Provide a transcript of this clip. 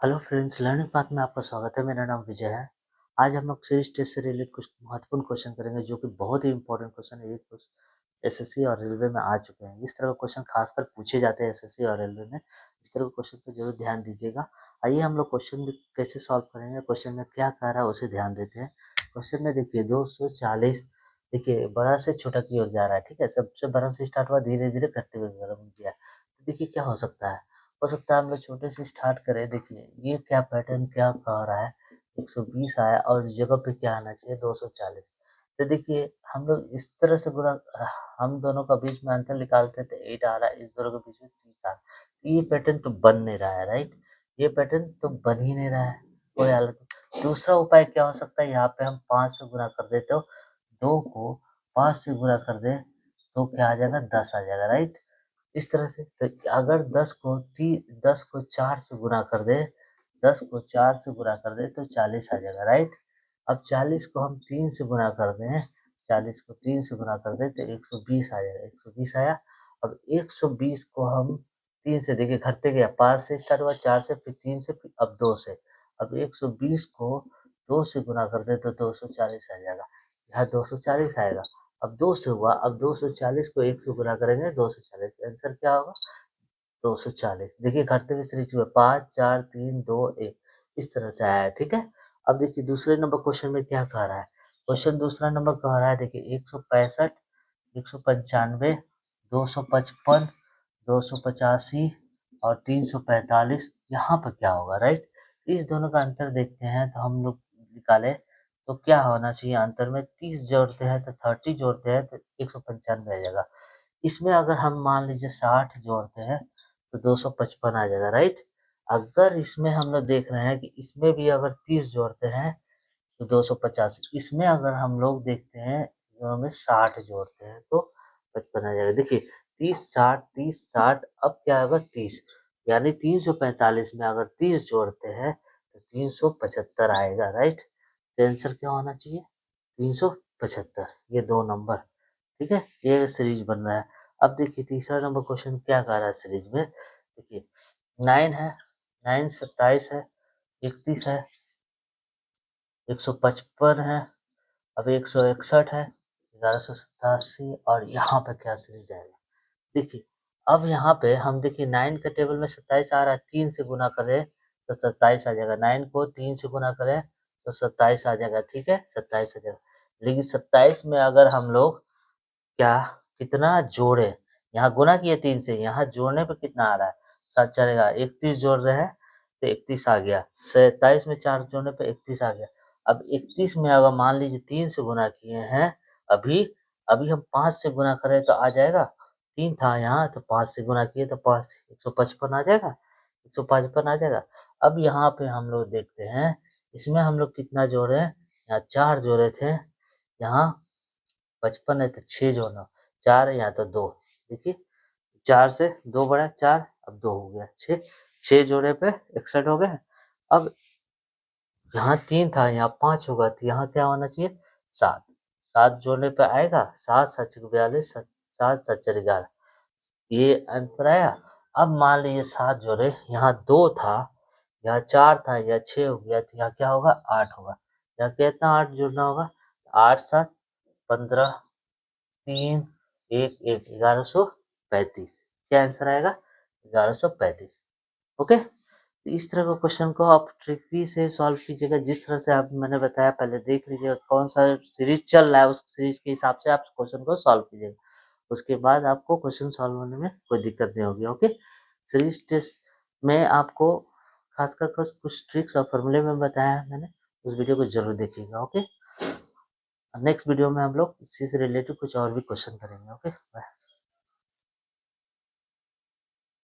Hello friends, learning path में आपका स्वागत है। मेरा नाम विजय है। आज हम लोग सीरीज टेस्ट से रिलेटेड कुछ महत्वपूर्ण क्वेश्चन करेंगे जो कि बहुत ही इंपॉर्टेंट क्वेश्चन है। ये क्वेश्चन एसएससी और रेलवे में आ चुके हैं। इस तरह का क्वेश्चन खासकर पूछे जाते हैं एसएससी और रेलवे में। इस तरह के क्वेश्चन पर जरूर ध्यान दीजिएगा। आइए हम लोग क्वेश्चन भी कैसे सॉल्व करेंगे, क्वेश्चन में क्या कह रहा है उसे ध्यान देते हैं। क्वेश्चन में देखिए 240, देखिए बड़ा से छोटा की ओर जा रहा है। ठीक है, सबसे बड़ा से स्टार्ट हुआ, धीरे धीरे करते हुए गया। तो देखिए क्या हो सकता है हम लोग छोटे से स्टार्ट करें। देखिए ये क्या पैटर्न क्या कह रहा है, 120 आया और इस जगह पे क्या आना चाहिए, 240। तो देखिए हम लोग इस तरह से गुणा, हम दोनों का बीच में अंतर निकालते थे, 8 आ रहा है, इस दोनों के बीच में 30 आ रहा है। तो ये पैटर्न तो बन नहीं रहा है, राइट। ये पैटर्न तो बन ही नहीं रहा है, कोई हालत नहीं। दूसरा उपाय क्या हो सकता है, यहाँ पे हम 5 से गुणा कर दे, तो 2 को 5 से गुणा कर दे तो क्या आ जाएगा, 10 आ जाएगा, राइट। इस तरह से तो अगर 10 को 4 से गुणा कर दे, 10 को 4 से गुणा कर दे तो 40 आ जाएगा, राइट। अब 40 को हम 3 से गुणा कर दें, 40 को 3 से गुणा कर दें तो 120 आ जाएगा, 120 आया। अब 120 को हम 3 से, देखिए घटते गया, 5 से स्टार्ट हुआ, 4 से, फिर 3 से, फिर अब 2 से। अब 120 को 2 से गुणा कर दे तो 240 आ जाएगा, यहाँ 240 आएगा। अब 2 से हुआ, अब 240 को 1 से गुणा करेंगे, 240। आंसर क्या होगा, 240। देखिए घटते हुए सीरीज में 5 4 3 2 1 इस तरह से आया है, ठीक है। अब देखिए दूसरे नंबर क्वेश्चन में क्या कह रहा है। क्वेश्चन दूसरा नंबर कह रहा है, देखिए 165, 195, 255, 285 और 345, यहाँ पर क्या होगा, राइट। इस दोनों का अंतर देखते हैं तो हम लोग निकाले तो क्या होना चाहिए, अंतर में 30 जोड़ते हैं तो 30 जोड़ते हैं तो 195 आ जाएगा। इसमें अगर हम मान लीजिए 60 जोड़ते हैं तो 255 आ जाएगा, राइट। अगर इसमें हम लोग देख रहे हैं कि इसमें भी अगर 30 जोड़ते हैं तो 250, इसमें अगर हम लोग देखते हैं दोनों में 60 जोड़ते हैं तो 55 आ जाएगा। देखिए 30 60 अब क्या होगा, 30, यानी 345 में अगर 30 जोड़ते हैं तो 375 आएगा, राइट। तो आंसर क्या होना चाहिए, 375। ये 2 नंबर, ठीक है, ये सीरीज बन रहा है। अब देखिए तीसरा नंबर क्वेश्चन क्या कह रहा है सीरीज में। देखिए 9 है, 9 27 है, 31 है, 155 है, अब 161 है, 1187 और यहाँ पे क्या सीरीज आएगा। देखिए अब यहाँ पे हम देखिए 9 के टेबल में 27 आ रहा है, 3 से गुना करें तो 27 आ जाएगा। 9 को 3 से गुना करें तो 27 आ जाएगा, ठीक है, 27 आ जाएगा। लेकिन 27 में अगर हम लोग क्या, कितना जोड़े, यहाँ गुना किए 3 से, यहाँ जोड़ने पे कितना आ रहा है, 7 चलेगा, 31 जोड़ रहे हैं तो 31 आ गया। 27 में 4 जोड़ने पे 31 आ गया। अब 31 में अगर मान लीजिए 3 से गुना किए हैं, अभी अभी हम 5 से गुना करें तो आ जाएगा। 3 था यहाँ तो 5 से गुना किए तो 5 155 आ जाएगा, 155 आ जाएगा। अब यहाँ पे हम लोग देखते हैं, इसमें हम लोग कितना जोड़े हैं, यहाँ 4 जोड़े थे, यहाँ 55 है तो 6 जोड़ना, 4 है यहाँ तो 2। देखिए 4 से 2 बढ़ा 4, अब 2 हो गया, 6, 6 जोड़े पे 61 हो गए। अब यहाँ 3 था, यहाँ 5 होगा तो यहाँ क्या होना चाहिए, 7, 7 जोड़ने पे आएगा, 7 7 42, 7 7 11, ये आंसर आया। अब मान लीजिए 7 जोड़े, यहाँ 2 था, यहाँ 4 था, यहाँ 6 हो गया तो यहाँ क्या होगा, 8 होगा। यहाँ कितना 8 जोड़ना होगा, 8 7 15 3 1 1 1135। क्या आंसर आएगा, 1135। ओके, तो इस तरह का क्वेश्चन को आप ट्रिकी से सॉल्व कीजिएगा, जिस तरह से आप मैंने बताया। पहले देख लीजिएगा कौन सा सीरीज चल रहा है, उस सीरीज के हिसाब से आप क्वेश्चन को सॉल्व कीजिएगा। उसके बाद आपको क्वेश्चन सॉल्व होने में कोई दिक्कत नहीं होगी। ओके, सीरीज टेस्ट में आपको खासकर कुछ ट्रिक्स और फॉर्मूले में बताया है मैंने, उस वीडियो को जरूर देखिएगा। ओके, नेक्स्ट वीडियो में हम लोग इसी से रिलेटेड कुछ और भी क्वेश्चन करेंगे। Okay, bye.